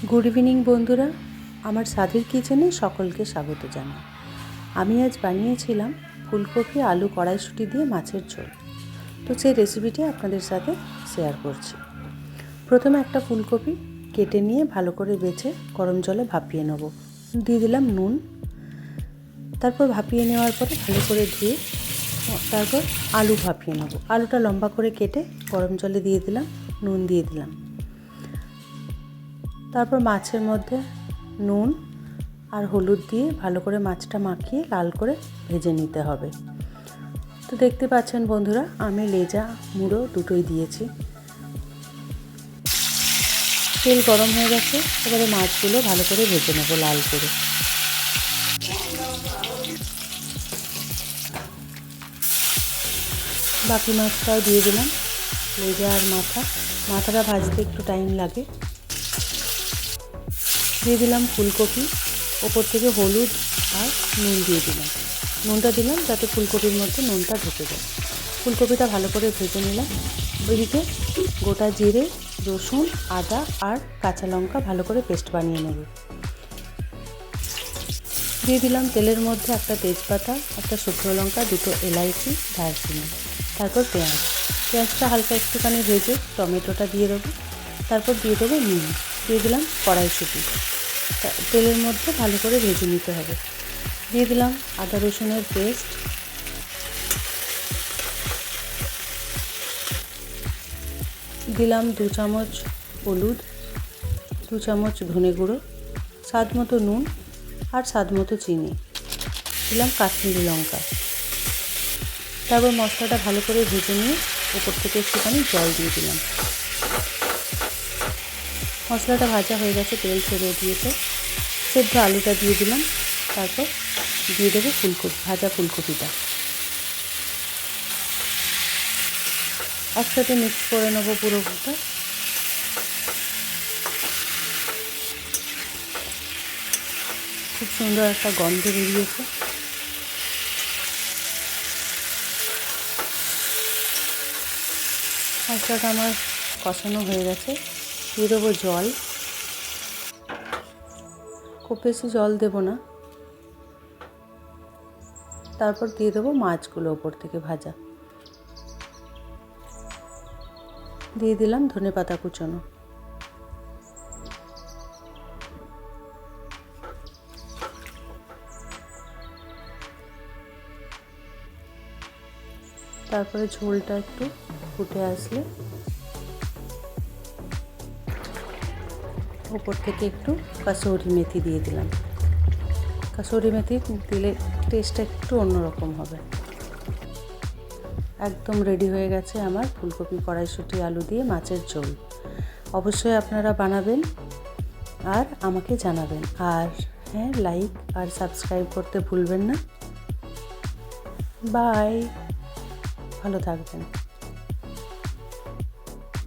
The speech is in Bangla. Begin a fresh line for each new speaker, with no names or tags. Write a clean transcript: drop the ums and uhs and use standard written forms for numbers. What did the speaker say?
গুড ইভিনিং বন্ধুরা, আমার সাধীর কিচেনে সকলকে স্বাগত জানাই। আমি আজ বানিয়েছিলাম ফুলকপি আলু কড়াইশুঁটি দিয়ে মাছের ঝোল। তো সেই রেসিপিটি আপনাদের সাথে শেয়ার করছি। প্রথমে একটা ফুলকপি কেটে নিয়ে ভালো করে বেছে গরম জলে ভাপিয়ে নেব। দিয়ে দিলাম নুন। তারপর ভাপিয়ে নেওয়ার পরে ভালো করে ধুয়ে তারপর আলু ভাপিয়ে নেব। আলুটা লম্বা করে কেটে গরম জলে দিয়ে দিলাম, নুন দিয়ে দিলাম। তারপর মাছের মধ্যে নুন আর হলুদ দিয়ে ভালো করে মাছটা মাখিয়ে লাল করে ভেজে নিতে হবে। তো দেখতে পাচ্ছেন বন্ধুরা, আমি লেজা মুড়ো দুটোই দিয়েছি। তেল গরম হয়ে গেছে, এবারে মাছগুলো ভালো করে ভেজে নেব লাল করে। বাকি মাছটাও দিয়ে দিলাম, লেজা আর মাথাটা ভাজতে একটু টাইম লাগে। দিয়ে দিলাম ফুলকপি, ওপর থেকে হলুদ আর নুন দিয়ে দিলাম। নুনটা দিলাম যাতে ফুলকপির মধ্যে নুনটা ঢুকে যায়। ফুলকপিটা ভালো করে ভেজে নিলাম। ওইদিকে গোটা জিরে, রসুন, আদা আর কাঁচা লঙ্কা ভালো করে পেস্ট বানিয়ে নেব। দিয়ে দিলাম তেলের মধ্যে একটা তেজপাতা, একটা শুকনো লঙ্কা, দুটো এলাইচি, দারচিনি, তারপর পেঁয়াজটা হালকা একটুখানি ভেজে টমেটোটা দিয়ে দেবো। তারপর দিয়ে দেবো নুন, দিয়ে দিলাম কড়াইশুঁটি। তেলের মধ্যে ভালো করে ভেজে নিতে হবে। দিয়ে দিলাম আদা রসুনের পেস্ট, দিলাম 2 চামচ হলুদ, 2 চামচ ধনে গুঁড়ো, স্বাদ মতো নুন আর স্বাদ মতো চিনি, দিলাম কাশ্মীরি লঙ্কা। তারপর মশলাটা ভালো করে ভেজে নিয়ে উপর থেকে একটুখানি জল দিয়ে দিলাম। মশলাটা ভাজা হয়ে গেছে, তেল ছেড়ে দিয়েছে। সেদ্ধ আলুটা দিয়ে দিলাম। তারপর দিয়ে দেবো ভাজা ফুলকপিটা। একসাথে মিক্স করে নেবো পুরোটা। খুব সুন্দর একটা গন্ধ বেরিয়েছে। মশলাটা আমার কষানো হয়ে গেছে। দিয়ে দেবো জল। খুব বেশি জল দেবো না। তারপর দিয়ে দেবো মাছগুলো ওপর থেকে ভাজা। দিয়ে দিলাম ধনেপাতা কুচোনো। তারপরে ঝোলটা একটু ফুটে আসলে উপর থেকে একটু কাসুরি মেথি দিয়ে দিলাম। কাসুরি মেথি দিলে টেস্টটা একটু অন্যরকম হবে। একদম রেডি হয়ে গেছে আমার ফুলকপি কড়াইশুঁটি আলু দিয়ে মাছের ঝোল। অবশ্যই আপনারা বানাবেন আর আমাকে জানাবেন। আর হ্যাঁ, লাইক আর সাবস্ক্রাইব করতে ভুলবেন না। বাই, ভালো থাকবেন।